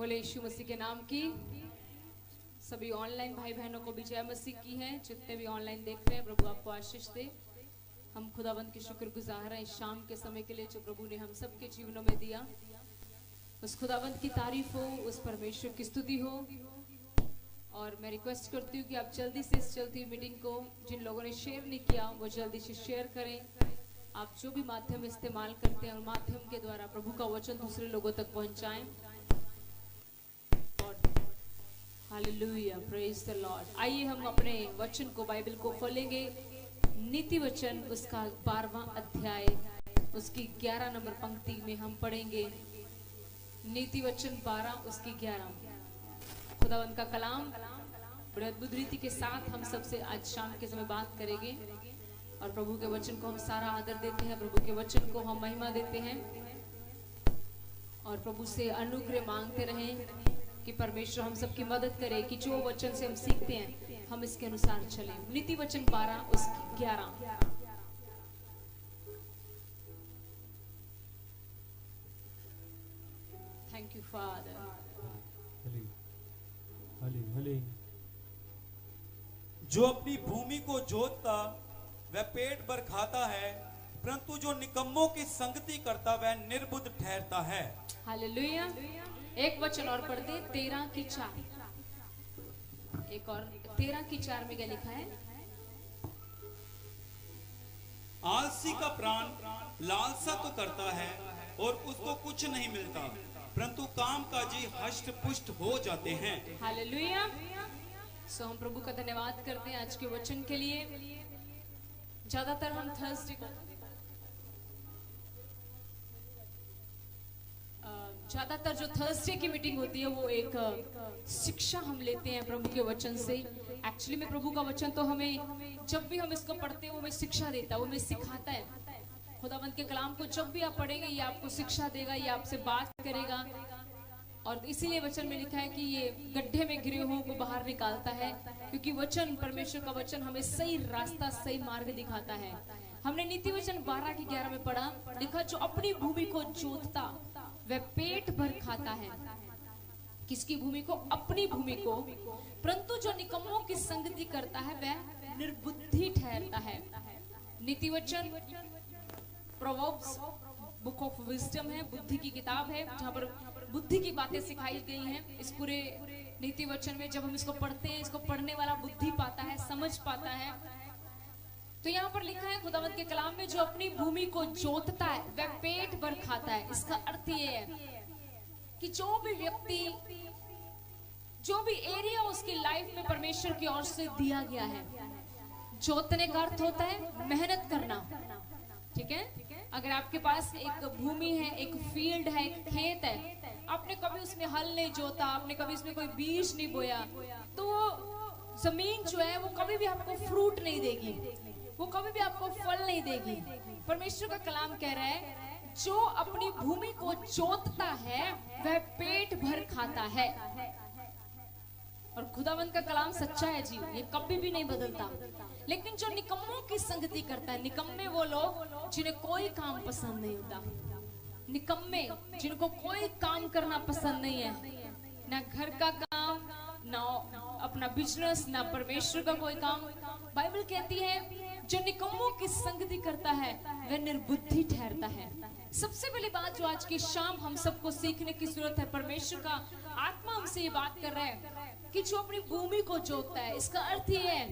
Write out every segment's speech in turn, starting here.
बोले यीशु मसीह के नाम की। सभी ऑनलाइन भाई बहनों को भी जय मसीह की है। जितने भी ऑनलाइन देख रहे हैं, प्रभु आपको आशीष दे। हम खुदावंत की शुक्रगुजार हैं इस शाम के समय के लिए जो प्रभु ने हम सबके जीवनों में दिया। उस खुदावंत की तारीफ हो, उस परमेश्वर की स्तुति हो। और मैं रिक्वेस्ट करती हूँ कि आप जल्दी से इस चलती मीटिंग को जिन लोगों ने शेयर नहीं किया वो जल्दी से शेयर करें। आप जो भी माध्यम इस्तेमाल करते हैं और माध्यम के द्वारा प्रभु का वचन दूसरे लोगों तक पहुंचाएं। Hallelujah, praise the Lord. आइए हम अपने वचन को, बाइबल को खोलेंगे। नीति वचन उसका 12वां अध्याय उसकी 11 नंबर पंक्ति में हम पढ़ेंगे। नीति वचन 12 उसकी 11। खुदावंत का कलाम बड़े अद्भुत रीति के साथ हम सबसे आज शाम के समय बात करेंगे। और प्रभु के वचन को हम सारा आदर देते हैं, प्रभु के वचन को हम महिमा देते हैं और प्रभु से अनुग्रह मांगते रहें कि परमेश्वर हम सबकी मदद करे कि जो वचन से हम सीखते हैं हम इसके अनुसार चलें। नीति वचन 12 उसकी 11। Thank you father. जो अपनी भूमि को जोतता वह पेट भर खाता है, परंतु जो निकम्मों की संगति करता वह निर्बुद्ध ठहरता है। हालेलुया। एक वचन और पढ़ दे, 13 की 4। एक और 13 की 4 में क्या लिखा है? आलसी का प्राण लालसा तो करता है और उसको कुछ नहीं मिलता, परंतु काम काजी हष्ट पुष्ट हो जाते हैं। हालेलुया। सो हम प्रभु का धन्यवाद करते हैं आज के वचन के लिए। ज्यादातर हम थर्सडे को ज्यादातर जो थर्सडे की मीटिंग होती है वो एक शिक्षा हम लेते हैं प्रभु के वचन से। एक्चुअली में प्रभु का वचन तो हमें जब भी हम इसको पढ़ते हैं वो हमें शिक्षा देता है, वो हमें सिखाता है। खुदावंत के कलाम को जब भी आप पढ़ेंगे ये आपको शिक्षा देगा, ये आपसे बात करेगा। और इसीलिए वचन में लिखा है कि ये गड्ढे में गिरे हुओं को बाहर निकालता है, क्योंकि वचन, परमेश्वर का वचन हमें सही रास्ता, सही मार्ग दिखाता है। हमने नीति वचन 12 की 11 में पढ़ा, लिखा जो अपनी भूमि को जोतता वह पेट भर खाता है। किसकी भूमि को? अपनी भूमि को। परंतु जो निकम्मों की संगति करता है वह निर्बुद्धि ठहरता है। नीति वचन प्रोवर्ब्स बुक ऑफ विजडम है, बुद्धि की किताब है, जहाँ पर बुद्धि की बातें सिखाई गई हैं। इस पूरे नीति वचन में जब हम इसको पढ़ते हैं, इसको पढ़ने वाला बुद्धि पाता है, समझ पाता है। तो यहाँ पर लिखा है खुदावंत के कलाम में, जो अपनी भूमि को जोतता है वह पेट भर खाता है। इसका अर्थ ये है कि जो भी व्यक्ति, जो भी एरिया उसकी लाइफ में परमेश्वर की ओर से दिया गया है, जोतने का अर्थ होता है मेहनत करना। ठीक है? अगर आपके पास एक भूमि है, एक फील्ड है, एक खेत है, आपने कभी उसमें हल नहीं जोता, आपने कभी उसमें कोई बीज नहीं बोया, तो वो जमीन जो है वो कभी भी आपको फ्रूट नहीं देगी, वो कभी भी आपको फल नहीं देगी। परमेश्वर का कलाम कह रहा है जो अपनी भूमि को जोतता है वह पेट भर खाता है। और खुदावंत का कलाम सच्चा है जी, ये कभी भी नहीं बदलता। लेकिन जो निकम्मों की संगति करता है, निकम्मे वो लोग जिन्हें कोई काम पसंद नहीं होता, निकम्मे जिनको कोई काम करना पसंद नहीं है, ना घर का काम, ना अपना बिजनेस, ना परमेश्वर का कोई काम। बाइबल कहती है जो निकम्मों की संगति करता है वह निर्बुद्धि ठहरता है। सबसे पहली बात जो आज की शाम हम सबको सीखने की जरूरत है, परमेश्वर का आत्मा हमसे ये बात कर रहा है कि जो अपनी भूमि को जोतता है, इसका अर्थ ये है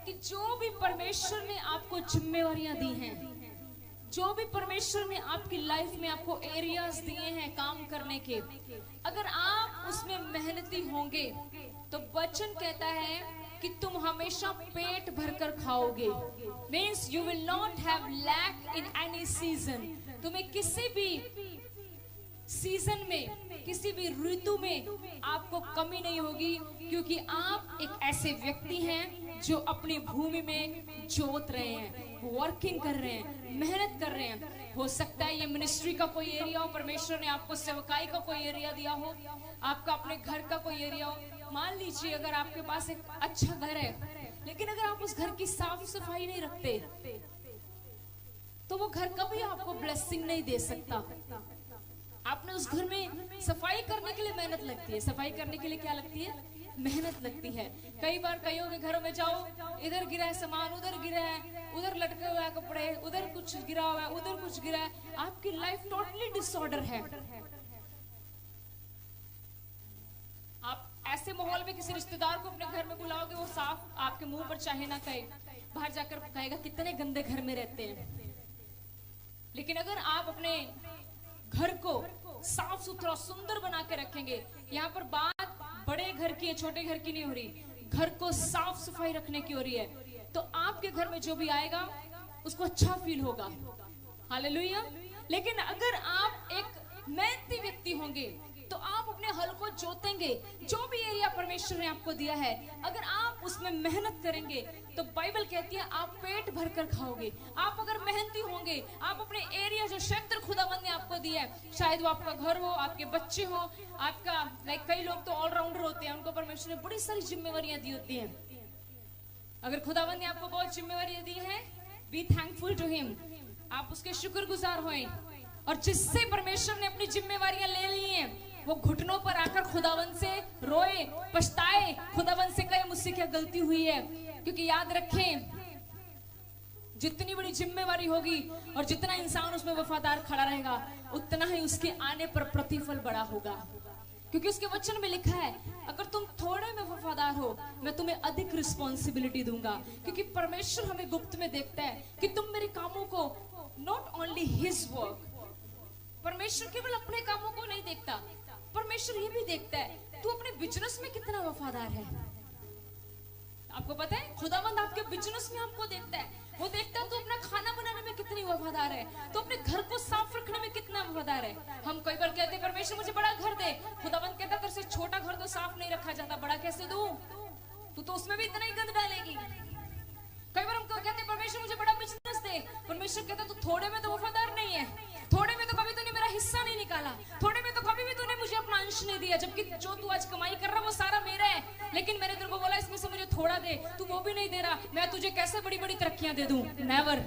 कि जो भी परमेश्वर ने आपको जिम्मेवारियां दी हैं, जो भी परमेश्वर ने आपकी लाइफ में आपको एरियाज दिए हैं काम करने के, अगर आप उसमें मेहनती होंगे तो वचन कहता है कि तुम हमेशा पेट भरकर खाओगे। Means you will not have lack in any season. तुम्हें किसी भी सीजन में, किसी भी ऋतु में आपको कमी नहीं होगी, क्योंकि आप एक ऐसे व्यक्ति हैं जो अपनी भूमि में जोत रहे हैं, वर्किंग कर रहे हैं, मेहनत कर रहे हैं। हो सकता है ये मिनिस्ट्री का कोई एरिया हो, परमेश्वर ने आपको सेवकाई का कोई एरिया दिया हो, आपका अपने घर का कोई एरिया हो। मान लीजिए अगर आपके पास एक अच्छा घर है, लेकिन अगर आप उस घर की साफ सफाई नहीं रखते तो वो घर कभी आपको ब्लेसिंग नहीं दे सकता। आपने उस घर में सफाई करने के लिए मेहनत लगती है। सफाई करने के लिए क्या लगती है? मेहनत लगती है। कई बार कईयों के घरों में जाओ, इधर गिरा है सामान, उधर गिरा है, उधर लटके हुए हैं कपड़े, उधर कुछ गिरा हुआ है, उधर कुछ गिरा है। आपकी लाइफ टोटली डिसऑर्डर है। आप ऐसे माहौल में किसी रिश्तेदार को अपने घर में बुलाओगे, वो साफ आपके मुंह पर चाहे ना कहे, बाहर जाकर कहेगा कितने गंदे घर में रहते हैं। लेकिन अगर आप अपने घर को साफ सुथरा सुंदर बना के रखेंगे, यहाँ पर बात बड़े घर की है, छोटे घर की नहीं हो रही, घर को साफ सफाई रखने की हो रही है, तो आपके घर में जो भी आएगा उसको अच्छा फील होगा। हालेलुया। लेकिन अगर आप एक मेहनती व्यक्ति होंगे तो आप अपने हल को जोतेंगे। जो भी एरिया परमेश्वर ने आपको दिया है, अगर आप उसमें मेहनत करेंगे तो बाइबल कहती है आप पेट भर कर खाओगे। आप अगर मेहनती होंगे, आप अपने एरिया जो क्षेत्र खुदावंद ने आपको दिया है, शायद वो आपका घर हो, आपके बच्चे हो, आपका लाइक कई लोग तो ऑलराउंडर होते हैं, उनको परमेश्वर ने बड़ी सारी जिम्मेवारियां दी होती हैं। अगर खुदावंद ने आपको बहुत जिम्मेवारियां दी है, बी थैंकफुल टू हिम। आप उसके शुक्रगुजार होएं, और जिससे परमेश्वर ने अपनी जिम्मेवारियां ले ली हैं वो घुटनों पर आकर खुदावंद से रोए, पछताए, खुदावंद से कहे मुझसे क्या गलती हुई है। क्योंकि याद रखें, जितनी बड़ी जिम्मेवारी होगी और जितना इंसान उसमें वफादार खड़ा रहेगा, उतना ही उसके आने पर प्रतिफल बड़ा होगा। क्योंकि उसके वचन में लिखा है, अगर तुम थोड़े में वफादार हो, मैं तुम्हें अधिक रिस्पॉन्सिबिलिटी दूंगा। क्योंकि परमेश्वर हमें गुप्त में देखता है कि तुम मेरे कामों को, नॉट ओनली हिज वर्क, परमेश्वर केवल अपने कामों को नहीं देखता, परमेश्वर ये भी देखता है तू अपने बिजनेस में कितना वफादार है। आपको पता है खुदावंद आपके बिजनेस में आपको देखता है, वो देखता है तू अपना खाना बनाने में कितनी वफादार है, तो अपने घर को साफ रखने में कितना वफादार है। हम कई बार कहते हैं परमेश्वर मुझे बड़ा घर दे, खुदावंद कहता है तेरे से छोटा घर तो साफ नहीं रखा जाता, बड़ा कैसे दूं, तू तो उसमें भी इतना ही गंद डालेगी। कई बार हम कहते हैं परमेश्वर मुझे बड़ा बिजनेस दे, परमेश्वर कहता तू थोड़े में तो वफादार नहीं है, थोड़े में तो कभी तूने मेरा हिस्सा नहीं निकाला, थोड़े में तो कभी भी तूने मुझे अपना अंश नहीं दिया, जबकि जो तू आज कमाई कर रहा वो सारा मेरा है, लेकिन मैंने तेरे को बोला इसमें से मुझे थोड़ा दे, तू वो भी नहीं दे रहा, मैं तुझे कैसे बड़ी बड़ी तरक्कियां दे दूं। नेवर।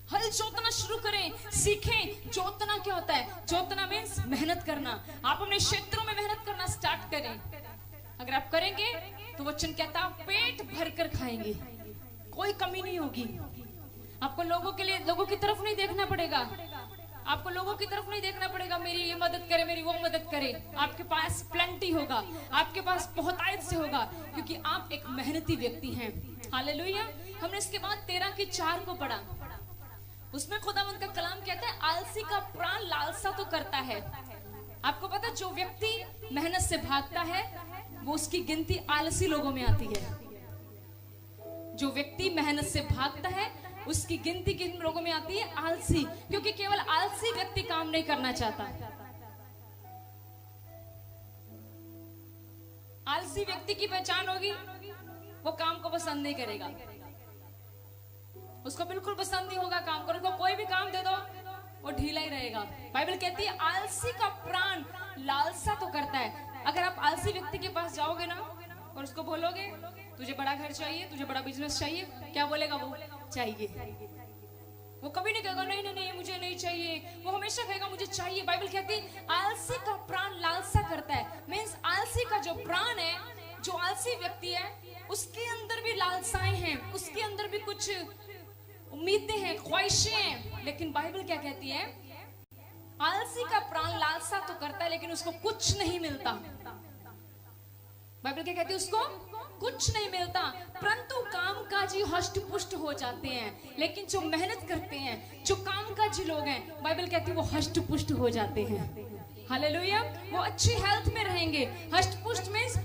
हल जोतना शुरू करें, सीखें जोतना क्या होता है। जोतना मीन्स मेहनत करना। आप अपने क्षेत्रों में मेहनत करना स्टार्ट करें। अगर आप करेंगे तो वचन कहता है आप पेट भर कर खाएंगे, कोई कमी नहीं होगी। आपको लोगों के लिए, लोगों की तरफ नहीं देखना पड़ेगा, आपको लोगों की तरफ नहीं देखना पड़ेगा मेरी ये मदद करे, मेरी वो मदद करे। आपके पास प्लेंटी होगा, आपके पास बहुतायत से होगा, क्योंकि आप एक मेहनती व्यक्ति हैं। हालेलुया। हमने इसके बाद 13:4 को पढ़ा, उसमें खुदावंद का कलाम कहता है आलसी का प्राण लालसा तो करता है। आपको पता है जो व्यक्ति मेहनत से भागता है वो उसकी गिनती आलसी लोगों में आती है। जो व्यक्ति मेहनत से भागता है उसकी गिनती किन लोगों में आती है? आलसी। क्योंकि केवल आलसी व्यक्ति काम नहीं करना चाहता। आलसी व्यक्ति की पहचान होगी वो काम को पसंद नहीं करेगा, उसको बिल्कुल पसंद नहीं होगा काम करो, उसको कोई भी काम दे दो वो ढीला ही रहेगा। बाइबल कहती है आलसी का प्राण लालसा तो करता है। अगर आप आलसी व्यक्ति के पास जाओगे ना और उसको बोलोगे तुझे बड़ा घर चाहिए, तुझे बड़ा बिजनेस चाहिए, क्या बोलेगा वो? चाहिए। वो कभी नहीं कहेगा नहीं नहीं नहीं मुझे नहीं चाहिए, वो हमेशा कहेगा मुझे चाहिए। बाइबल कहती है आलसी का प्राण लालसा करता है। मींस आलसी का जो प्राण है, जो आलसी व्यक्ति है, उसके अंदर भी लालसाएं हैं, उसके अंदर भी कुछ उम्मीदें हैं, ख्वाहिशें हैं। लेकिन बाइबल क्या कहती है? आलसी का प्राण लालसा तो करता है लेकिन उसको कुछ नहीं मिलता। बाइबल क्या कहती है? उसको कुछ नहीं मिलता, परंतु कामकाजी हष्ट पुष्ट हो जाते हैं। लेकिन जो मेहनत करते हैं, जो कामकाजी लोग हैं, बाइबल कहती है वो हष्ट पुष्ट हो जाते हैं। हालेलुया। वो अच्छी हेल्थ में रहेंगे। हष्ट पुष्ट मींस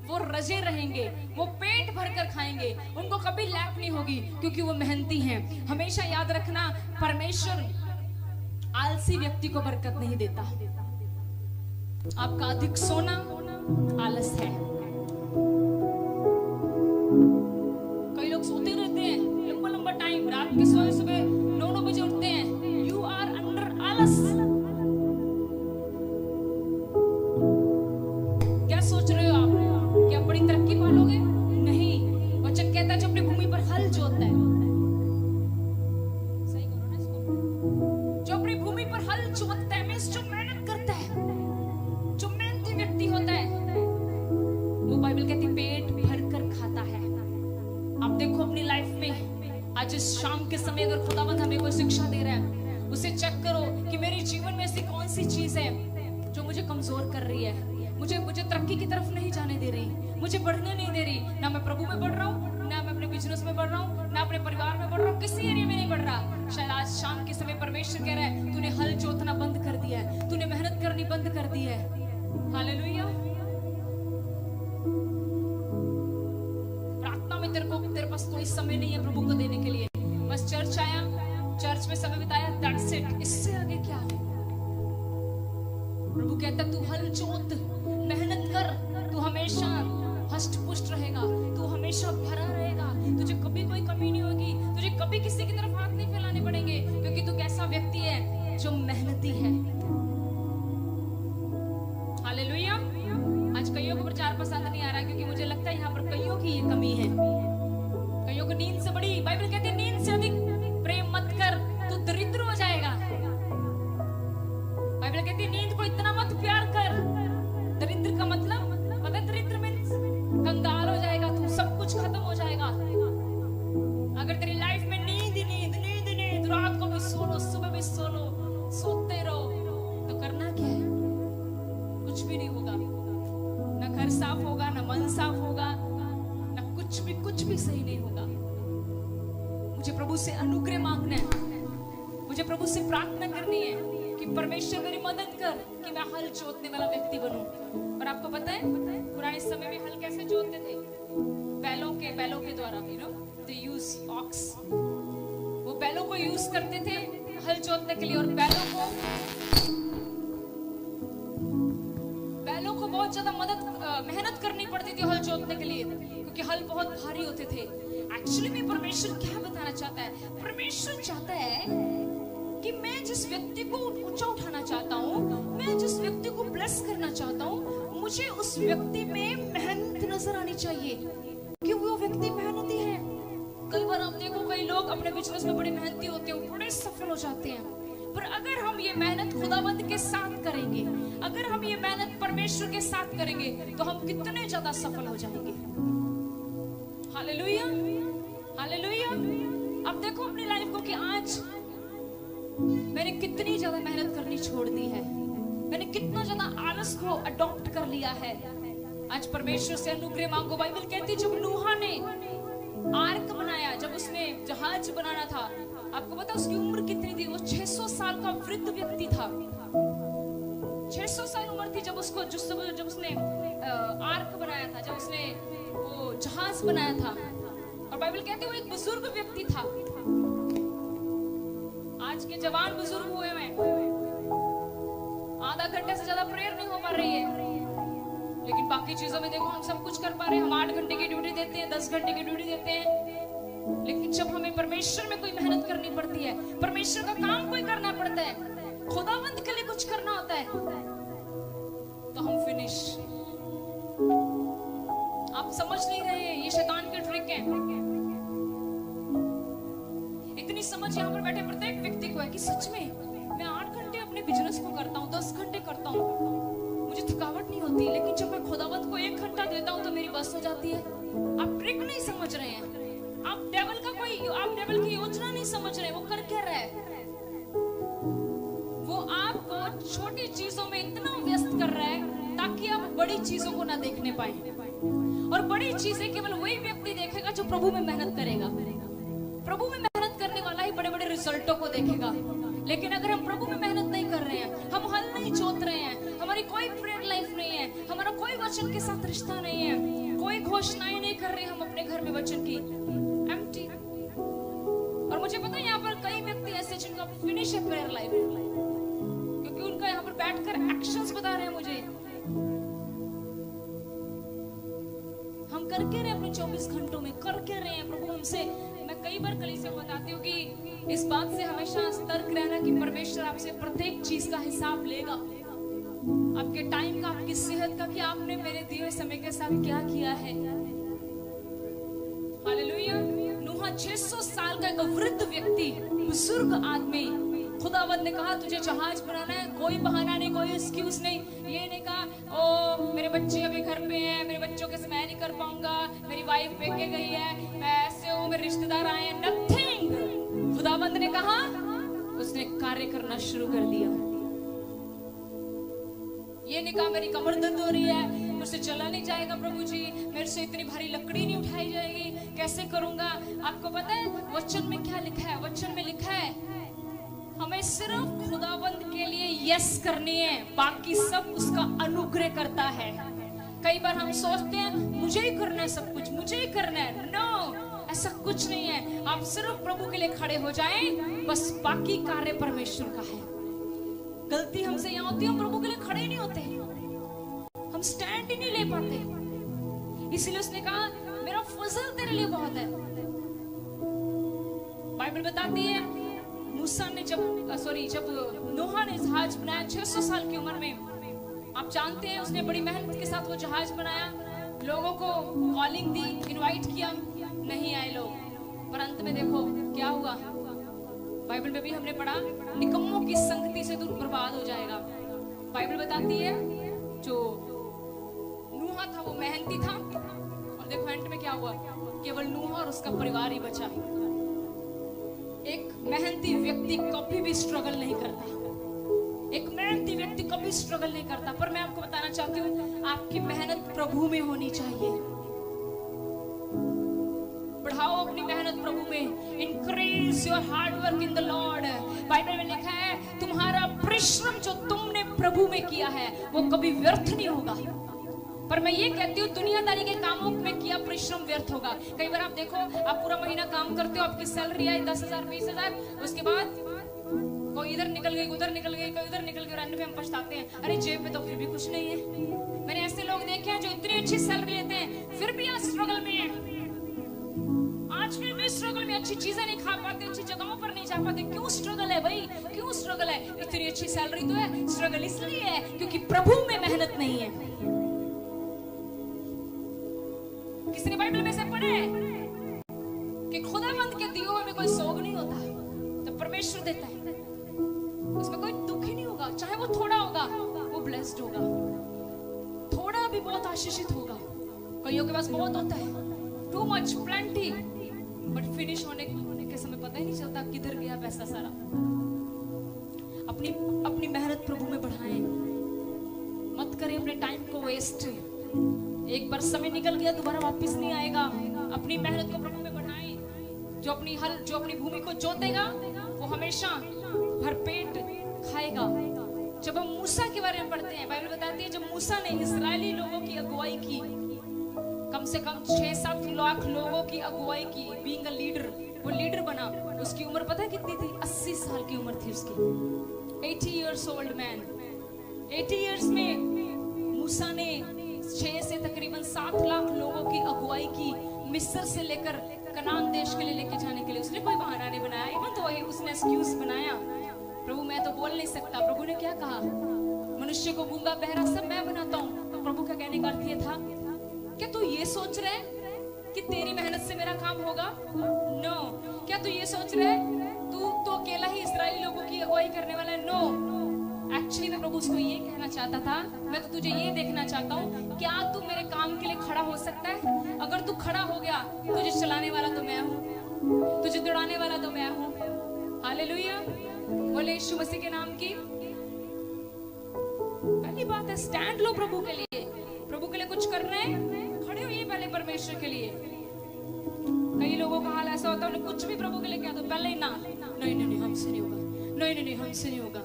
वो रजे रहेंगे, वो पेट भर कर खाएंगे, उनको कभी लैप नहीं होगी क्योंकि वो मेहनती हैं। हमेशा याद रखना परमेश्वर आलसी व्यक्ति को बरकत नहीं देता। आपका अधिक सोना आलस है। कई लोग सोते रहते हैं लंबा लंबा टाइम, रात के सोए सुबह 9 बजे उठते हैं। यू आर अंडर आलस। क्या सोच रहे हो आप कि आप बड़ी तरक्की पालोगे? नहीं। वचन कहता है जो अपनी भूमि पर हल जोतता है, सही करो ना इसको, जो अपनी भूमि इस शाम के समय अगर खुदावंद हमें कोई शिक्षा दे रहा है, उसे चेक करो कि मेरे जीवन में ऐसी कौन सी चीज है जो मुझे कमजोर कर रही है, मुझे तरक्की की तरफ नहीं जाने दे रही, मुझे बढ़ने नहीं दे रही। ना मैं प्रभु में बढ़ रहा हूँ, ना मैं अपने बिजनेस में बढ़ रहा हूँ, ना अपने परिवार में बढ़ रहा हूँ, किसी एरिया में नहीं बढ़ रहा। शायद आज शाम के समय परमेश्वर कह रहा है तूने हल जोतना बंद कर दिया है, तूने मेहनत करनी बंद कर दी है। हालेलुया। प्रार्थना में तेरे पास कोई समय नहीं है प्रभु को देने के लिए। बस चर्च आया, चर्च में समय बिताया, दैट्स इट। इससे आगे क्या है? प्रभु कहता तू हल जोत, मेहनत कर, तू हमेशा हष्ट पुष्ट रहेगा, तू हमेशा भरा रहेगा, तुझे कभी कोई कमी नहीं होगी, तुझे कभी किसी की तरफ हाथ नहीं फैलाने पड़ेंगे, क्योंकि तू कैसा व्यक्ति है जो मेहनती है। हालेलुया। आज कईयों को प्रचार पसंद नहीं आ रहा, क्योंकि मुझे लगता है यहाँ पर कईयों की ये कमी है। कईयों को नींद से बड़ी, बाइबल कहती है नींद से अधिक प्रेम मत कर, तू दरिद्र हो जाएगा। बाइबल कहती है नींद को इतना मत प्यार कर। दरिद्र का मतलब पता है? दरिद्र मीन्स कंगाल हो जाएगा, तू सब कुछ खत्म हो जाएगा। अगर तेरी लाइफ में नींद नींद नींद नींद, रात को भी सो लो, सुबह भी सो लो, सोते रहो, तो करना क्या है? कुछ भी नहीं होगा। ना घर साफ होगा, ना मन साफ होगा, ना कुछ भी सही नहीं होगा। मुझे प्रभु से अनुग्रह मांगना है, मुझे प्रभु से प्रार्थना करनी है कि परमेश्वर मेरी मदद कर कि मैं हल जोतने वाला व्यक्ति बनूं। और आपको पता है पुराने समय में हल कैसे जोतते थे? बैलों के द्वारा, you know, they use ox. वो बैलों को यूज करते थे हल जोतने के लिए, और बैलों को बहुत ज्यादा मेहनत करनी पड़ती थी हल जोतने के लिए, क्योंकि हल बहुत भारी होते थे। एक्चुअली में परमेश्वर क्या बताना चाहता है? परमेश्वर चाहता है कि मैं जिस व्यक्ति को ऊंचा उठाना चाहता हूँ, मैं जिस व्यक्ति को ब्लेस करना चाहता हूँ, मुझे उस व्यक्ति में मेहनत नजर आनी चाहिए कि वो व्यक्ति मेहनती है। कई बार आप देखो कई लोग अपने बिजनेस में बड़े मेहनती होते हैं, बड़े सफल हो जाते हैं, पर अगर हम ये मेहनत खुदावंद के साथ करेंगे, अगर हम ये मेहनत परमेश्वर के साथ करेंगे, तो हम कितने ज्यादा सफल हो जाएंगे। Hallelujah, hallelujah. अब देखो अपनी लाइफ को कि आज मैंने कितनी ज्यादा मेहनत करनी छोड़ दी है, मैंने कितना ज्यादा आलस को अडॉप्ट कर लिया है। आज परमेश्वर से अनुग्रह मांगो। बाइबल कहती है जब नूहा ने आर्क बनाया, जब उसने जहाज बनाना था, आपको पता उसकी उम्र कितनी थी? वो 600 साल का वृद्ध व्यक्ति था। 600 साल उम्र थी जब उसने आर्क बनाया था, जब उसने वो जहाज बनाया था। और बाइबल कहती है वो एक बुजुर्ग व्यक्ति था। आज के जवान बुजुर्ग हुए हैं, आधा घंटे से ज्यादा प्रेयर नहीं हो पा रही है, लेकिन बाकी चीजों में देखो हम सब कुछ कर पा रहे हैं। हम 8 घंटे की ड्यूटी देते हैं, 10 घंटे की ड्यूटी देते हैं, लेकिन जब हमें परमेश्वर में कोई मेहनत करनी पड़ती है, परमेश्वर का काम कोई करना पड़ता है, खुदावंद के लिए कुछ करना होता है, तो हम फिनिश। आप समझ नहीं रहे हैं, ये शैतान के ट्रिक है। इतनी समझ यहाँ पर बैठे प्रत्येक व्यक्ति को है कि सच में मैं 8 घंटे अपने बिजनेस को करता हूँ, 10 घंटे करता हूँ, मुझे थकावट नहीं होती, लेकिन जब मैं खुदावंद को 1 घंटा देता हूँ तो मेरी बस हो जाती है। आप ट्रिक नहीं समझ रहे हैं, आप डेविल की योजना नहीं समझ रहे। वो कर क्या रहा है? वो आपको छोटी चीजों में इतना व्यस्त कर रहा है ताकि आप बड़ी चीजों को ना देखने पाए, और बड़ी चीजें केवल वही व्यक्ति देखेगा जो प्रभु में मेहनत करेगा। प्रभु में मेहनत करने वाला ही बड़े बड़े रिजल्टों को देखेगा। लेकिन अगर हम प्रभु में मेहनत नहीं कर रहे हैं, हम हल नहीं जोत रहे हैं, हमारी कोई प्रेयर लाइफ नहीं है, हमारा कोई वचन के साथ रिश्ता नहीं है, कोई घोषणाएं नहीं कर रहे हम अपने घर में वचन की, एम्प्टी। और मुझे पता है यहाँ पर कई व्यक्ति ऐसे जिनका फिनिश है प्रेयर लाइफ, क्योंकि उनका यहाँ पर बैठकर एक्शंस बता रहे हैं मुझे। हम करके रहे अपने 24 घंटों में, करके रहे हैं। प्रभु हमसे, मैं कई बार कलीसिया को बताती हूँ कि इस बात से हमेशा सतर्क रहना कि परमेश्वर आपसे प्रत्येक चीज का हिसाब लेगा, आपके टाइम का, आपकी सेहत का, कि आपने मेरे दिए हुए समय के साथ क्या किया है। हालेलुया। नूहा 600 साल का एक वृद्ध व्यक्ति, बुजुर्ग आदमी, खुदावंद ने कहा तुझे जहाज बनाना है, कोई बहाना नहीं, कोई एक्सक्यूज नहीं। ये नहीं कहा ओ मेरे बच्चे अभी घर पे हैं, मेरे बच्चों के मैं नहीं कर पाऊंगा, मेरी वाइफ बेके गई है, मैं ऐसे हूँ, मेरे रिश्तेदार आए हैं, नथिंग। खुदावंद ने कहा, उसने कार्य करना शुरू कर दिया। ये नहीं कहा मेरी कमर दर्द हो रही है, मुझसे चला नहीं जाएगा प्रभु जी, मेरे से इतनी भारी लकड़ी नहीं उठाई जाएगी, कैसे करूंगा। आपको पता है वचन में क्या लिखा है? वचन में लिखा है हमें सिर्फ खुदावंद के लिए यस करनी है, बाकी सब उसका अनुग्रह करता है। कई बार हम सोचते हैं मुझे ही करना है, सब कुछ मुझे ही करना है। नो, ऐसा कुछ नहीं है। आप सिर्फ प्रभु के लिए खड़े हो जाएं, बस बाकी कार्य परमेश्वर का है। गलती हमसे यहाँ होती है, हम प्रभु के लिए खड़े ही नहीं होते, हम स्टैंड ही नहीं ले पाते। इसलिए उसने कहा मेरा फजल तेरे लिए बहुत है। बाइबल बताती है मूसा ने जब नोहा ने जहाज बनाया 600 साल की उम्र में, आप जानते हैं उसने बड़ी मेहनत के साथ वो जहाज बनाया, लोगों को कॉलिंग दी, इनवाइट किया, नहीं आए लोग। पर अंत में देखो क्या हुआ। बाइबल में भी हमने पढ़ा निकम्मों की संगति से दूर बर्बाद हो जाएगा। बाइबल बताती है जो नूहा था वो मेहनती था, और देखो एंड में क्या हुआ, केवल नूहा और उसका परिवार ही बचा। एक मेहनती व्यक्ति कभी भी स्ट्रगल नहीं करता, एक मेहनती व्यक्ति कभी स्ट्रगल नहीं करता। पर मैं आपको बताना चाहती हूँ आपकी मेहनत प्रभु में होनी चाहिए। बढ़ाओ अपनी मेहनत प्रभु में। Increase your hard work in the Lord. Bible में लिखा है तुम्हारा परिश्रम जो तुमने प्रभु में किया है वो कभी व्यर्थ नहीं होगा। पर मैं ये कहती हूँ दुनियादारी के कामों में किया परिश्रम व्यर्थ होगा। कई बार आप देखो, आप पूरा महीना काम करते हो, आपकी सैलरी आई 10,000 20,000, उसके बाद कोई इधर निकल गई, उधर निकल गई, कोई उधर निकल गई, और अंत में हम पछताते हैं अरे जेब में तो फिर भी कुछ नहीं है। मैंने ऐसे लोग देखे हैं जो इतनी अच्छी सैलरी लेते हैं फिर भी आज स्ट्रगल में है, आज फिर भी स्ट्रगल में, अच्छी चीजें नहीं खा पाते, अच्छी जगहों पर नहीं जा पाते। क्यों स्ट्रगल है भाई, क्यों स्ट्रगल है? इतनी अच्छी सैलरी तो है, स्ट्रगल इसलिए है क्योंकि प्रभु में मेहनत नहीं है। किसी ने बाइबल में से पढ़ा है कि खुदावंद के दिए हुए में कोई सोग नहीं होता, तो परमेश्वर देता है, उसमें कोई दुख ही नहीं होगा। चाहे वो थोड़ा होगा वो ब्लेस्ड होगा, थोड़ा भी बहुत आशीषित होगा। कईयों के पास बहुत होता है, too much plenty, but finish होने के समय पता ही नहीं चलता किधर गया पैसा सारा। अपनी मेहनत प्रभु में बढ़ाएं, मत करें अपने टाइम को वेस्ट। एक बार समय निकल गया दोबारा वापस नहीं आएगा। अपनी मेहनत को प्रभु में बढ़ाएं। जो अपनी भूमि को जोतेगा वो हमेशा भरपेट खाएगा। जब हम मूसा के बारे में पढ़ते हैं, बाइबल बताती है जब मूसा ने इस्राएली लोगों की अगुवाई की, कम से कम 6-7 लाख लोगों की अगुवाई की, बीइंग अ लीडर, वो लीडर बना। उसकी उम्र पता है कितनी थी? 80 साल की उम्र थी उसकी। 80 years old man। 80 years में मूसा ने 6 से तकरीबन 7 लाख लोगों की अगुवाई की, मिस्र से लेकर कनान देश के लिए लेके जाने के लिए। उसने कोई बहाना नहीं बनाया, इवन तो उसने एक्सक्यूज बनाया, प्रभु मैं तो बोल नहीं सकता। प्रभु ने क्या कहा? मनुष्य को गूंगा बहरा सब मैं बनाता हूँ। तो प्रभु का कहने का अर्थ ये था क्या तू ये सोच रहा है कि तेरी मेहनत से मेरा काम होगा? नो। क्या तू ये सोच रहा है तू तो अकेला ही इस्राएली लोगों की अगुवाई करने वाला है? नो। एक्चुअली मैं प्रभु उसको ये कहना चाहता था, मैं तो तुझे ये देखना चाहता हूँ क्या तू मेरे काम के लिए खड़ा हो सकता है? अगर तू खड़ा हो गया, तुझे चलाने वाला तो मैं हूँ, तुझे दौड़ाने वाला तो मैं हूँ। हालेलुया, बोले यीशु मसीह के नाम की। पहली बात है स्टैंड लो प्रभु के लिए। प्रभु के लिए कुछ करना है, खड़े होइए पहले परमेश्वर के लिए। कई लोगों का हाल ऐसा होता है, कुछ भी प्रभु के लिए कह दो पहले ही ना, नहीं हमसे नहीं होगा, नहीं हमसे नहीं होगा।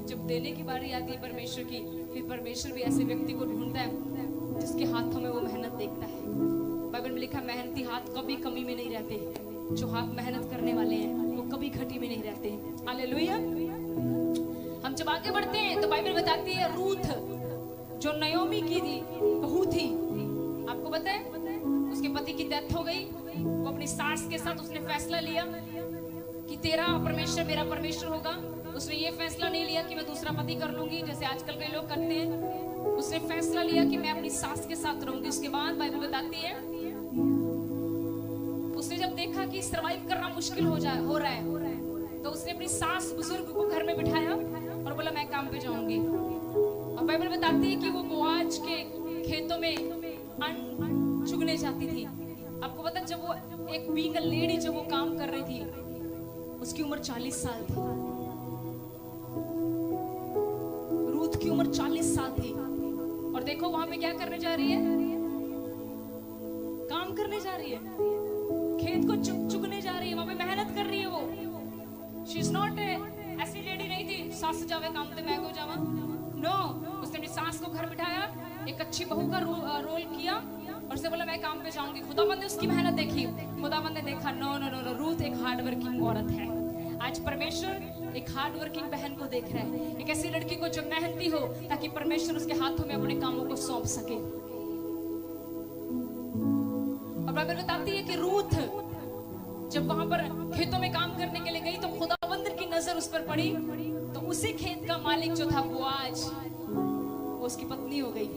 जब देने की बारी आती है परमेश्वर की, फिर परमेश्वर भी ऐसे व्यक्ति को ढूंढता है जिसके हाथों में वो मेहनत देखता है। बाइबल में लिखा मेहनती हाथ कभी कमी में नहीं रहते। जो हाथ मेहनत करने वाले हैं वो कभी घटी में नहीं रहते। हालेलुया। हम जब आगे बढ़ते हैं तो बाइबल बताती है रूथ जो नयोमी की बहू थी, आपको पता है उसके पति की डेथ हो गई। वो अपनी सास के साथ उसने फैसला लिया कि तेरा परमेश्वर मेरा परमेश्वर होगा। उसने ये फैसला नहीं लिया कि मैं दूसरा पति कर लूंगी जैसे आजकल कई लोग करते हैं। उसने फैसला लिया कि मैं अपनी सास के साथ रहूंगी। उसके बाद बाइबल बताती है उसने जब देखा कि सरवाइव करना मुश्किल हो रहा है तो उसने अपनी सास बुजुर्ग को घर में बिठाया और बोला मैं काम पे जाऊंगी। और बाइबल बताती है कि वो बोआज के खेतों में अन्न चुगने जाती थी। आपको पता जब वो एक बीइंग अ लेडी जब वो काम कर रही थी उसकी उम्र 40 साल थी। रूथ की उम्र 40 साल थी। और देखो वहां पे क्या करने जा रही है, काम करने जा रही है, खेत को चुगने जा रही है, वहां पे मेहनत कर रही है वो। शी इज नॉट ऐसी लेडी नहीं थी, सास जावे काम ते मैं को जावा, नो। उसने अपनी सास को घर बिठाया, एक अच्छी बहू का रोल किया और उसने बोला मैं काम पे जाऊंगी। खुदावंद ने उसकी मेहनत देखी, खुदावंद ने देखा no no no no, Ruth एक हार्ड वर्किंग औरत है। आज परमेश्वर एक हार्ड वर्किंग बहन को देख रहा है, एक ऐसी लड़की को जो मेहनती हो, ताकि परमेश्वर उसके हाथों में अपने कामों को सौंप सके। और बाइबल बताती है कि रूथ जब वहां पर खेतों में काम करने के लिए गई तो खुदावंद की नजर उस पर पड़ी, तो उसी खेत का मालिक जो था बोआज, वो उसकी पत्नी हो गई।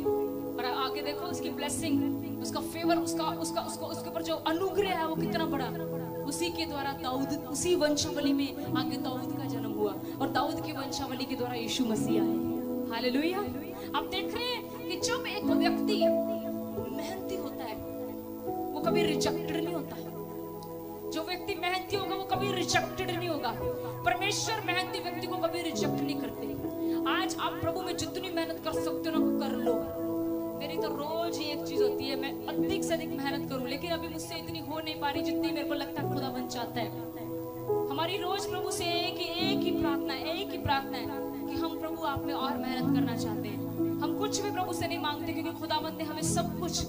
और आगे देखो उसकी ब्लेसिंग, उसका फेवर, उसके ऊपर जो अनुग्रह है वो कितना बड़ा। उसी के द्वारा दाऊद, उसी वंशावली में आगे दाऊद का जन्म हुआ और दाऊद की वंशावली के द्वारा यीशु मसीह आए। हालेलुया। आप देख रहे हैं कि जब एक व्यक्ति मेहनती होता है वो कभी रिजेक्टेड नहीं होता। जो व्यक्ति मेहनती होगा वो कभी रिजेक्टेड नहीं होगा। परमेश्वर मेहनती व्यक्ति को कभी रिजेक्ट नहीं करते। आज आप प्रभु में जितनी मेहनत कर सकते हो ना कर लो। मेरी तो रोज ही एक चीज होती है, मैं अधिक से अधिक मेहनत करूं, लेकिन अभी मुझसे इतनी हो नहीं पा रही जितनी मेरे को लगता है खुदावंद चाहता है। हमारी रोज प्रभु से एक ही प्रार्थना है कि हम प्रभु आप में और मेहनत करना चाहते हैं। हम कुछ भी प्रभु से नहीं मांगते, क्योंकि खुदावंद ने हमें सब कुछ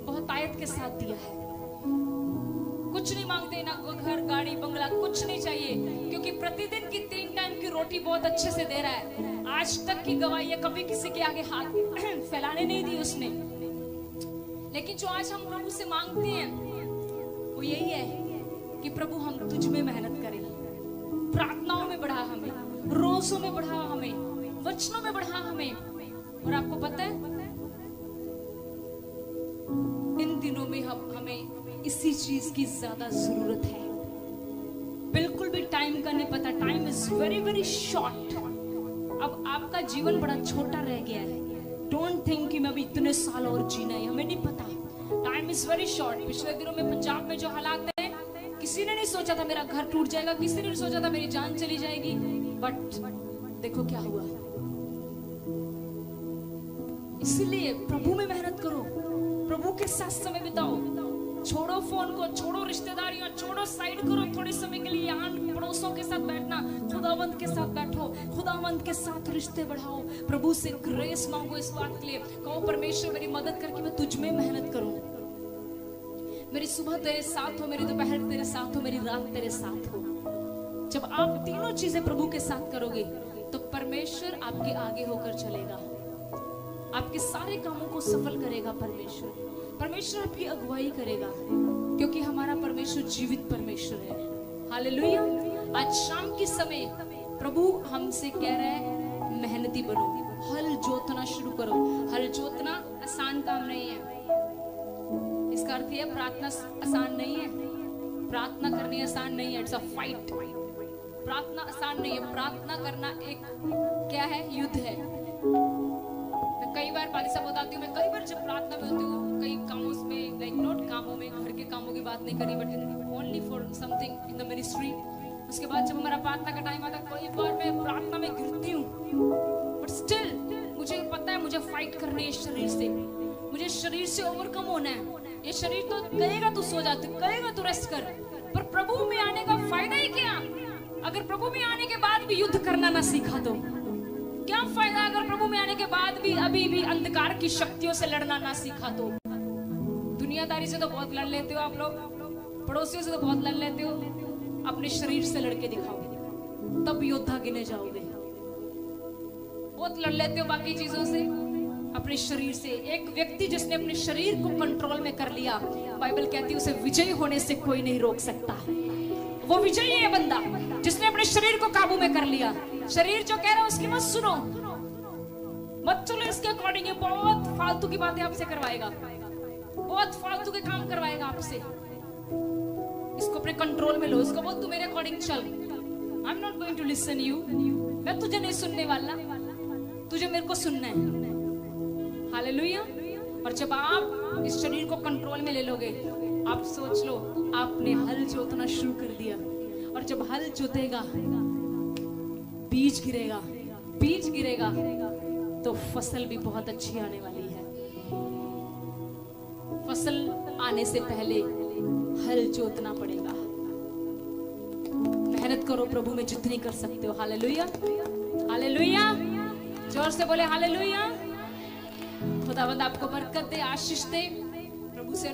बहुत आयत के साथ दिया है। कुछ नहीं मांगते, ना घर गाड़ी बंगला, कुछ नहीं चाहिए, क्योंकि प्रतिदिन की 3 टाइम की रोटी बहुत अच्छे से दे रहा है। आज तक की गवाही है, कभी किसी के आगे हाथ फैलाने नहीं दी उसने। लेकिन जो आज हम प्रभु से मांगते हैं वो यही है कि प्रभु हम तुझ में मेहनत करें, प्रार्थनाओं में बढ़ा हमें, रोजों में बढ़ा हमें, वचनों में बढ़ा हमें। और आपको पता है इन दिनों में हमें इसी चीज की ज्यादा जरूरत है। बिल्कुल भी टाइम का नहीं पता, time is very very short. अब आपका जीवन बड़ा छोटा रह गया है। डोंट थिंक कि मैं अभी इतने साल और जीना है, हमें नहीं पता। Time is very short. पिछले दिनों में पंजाब में जो हालात है, किसी ने नहीं सोचा था मेरा घर टूट जाएगा, किसी ने नहीं सोचा था मेरी जान चली जाएगी, बट देखो क्या हुआ। इसलिए प्रभु में मेहनत करो, प्रभु के साथ समय बिताओ, छोड़ो फोन को, छोड़ो रिश्तेदारियां, छोड़ो, साइड करो थोड़े समय के लिए। यहाँ पड़ोसों के साथ बैठना, खुदावंद के साथ बैठो, खुदावंद के साथ रिश्ते बढ़ाओ, प्रभु से ग्रेस मांगो इस बात के लिए। कहो परमेश्वर मेरी मदद करके मैं तुझ में मेहनत करूं, मेरी सुबह तेरे साथ हो, मेरी दोपहर तेरे साथ हो, मेरी रात तेरे साथ हो। जब आप तीनों चीजें प्रभु के साथ करोगे तो परमेश्वर आपके आगे होकर चलेगा, आपके सारे कामों को सफल करेगा। परमेश्वर आपकी अगुवाई करेगा, क्योंकि हमारा परमेश्वर जीवित परमेश्वर है। हालेलुया। आज शाम के समय प्रभु हमसे कह रहा है मेहनती बनो, हल जोतना शुरू करो। हल जोतना आसान काम नहीं है। इसका अर्थ है प्रार्थना आसान नहीं है, प्रार्थना करनी आसान नहीं है, इट्स अ फाइट। प्रार्थना आसान नहीं है, प्रार्थना करना एक क्या है, युद्ध है। मैं कई बार पाली साहब बताती हूँ, मैं कई बार जब प्रार्थना में होती हूँ, कई कामों में, लाइक नॉट कामों में, घर के कामों की बात नहीं करी, but only for something in the ministry. उसके बाद जब हमारा प्रार्थना का टाइम आता है, कई बार मैं प्रार्थना में गिरती हूँ, बट स्टिल मुझे पता है मुझे फाइट करनी है शरीर से, मुझे शरीर से ओवरकम होना है। ये शरीर तो कहेगा तू सो जा, कहेगा तू रेस्ट कर, पर प्रभु में आने का फायदा ही क्या अगर प्रभु में आने के बाद भी युद्ध करना ना सीखा तो? क्या फायदा अगर प्रभु में आने के बाद भी अभी भी अंधकार की शक्तियों से लड़ना ना सीखा तो? दुनियादारी से तो बहुत लड़ लेते हो आप लोग, पड़ोसियों से तो बहुत लड़ लेते हो, अपने शरीर से लड़के दिखाओ, तब योद्धा गिने जाओगे। बहुत लड़ लेते हो बाकी चीजों से, अपने शरीर से। एक व्यक्ति जिसने अपने शरीर को कंट्रोल में कर लिया, बाइबल कहती है उसे विजयी होने से कोई नहीं रोक सकता। वो विजयी है बंदा जिसने अपने शरीर को काबू में कर लिया। शरीर जो कह रहा है उसकी मत सुनो, मत चलो इसके अकॉर्डिंग। ये बहुत फालतू की बातें आपसे करवाएगा, बहुत फालतू के काम करवाएगा आपसे। इसको अपने कंट्रोल में लो, इसको बोल तू मेरे अकॉर्डिंग चल। I am not going to listen you, मैं तुझे नहीं सुनने वाला, तुझे मेरे को सुनना है। हालेलुया। और जब आप इस शरीर को कंट्रोल में ले लोगे, आप सोच लो आपने हल जोतना शुरू कर दिया। और जब हल जोतेगा, बीज गिरेगा तो फसल भी बहुत अच्छी आने वाली है। फसल आने से पहले हल जोतना पड़ेगा। मेहनत करो प्रभु में जितनी कर सकते हो। हालेलुया, हालेलुया, जोर से बोले हालेलुया। खुदावंद आपको बरकत दे, आशीष दे, प्रभु से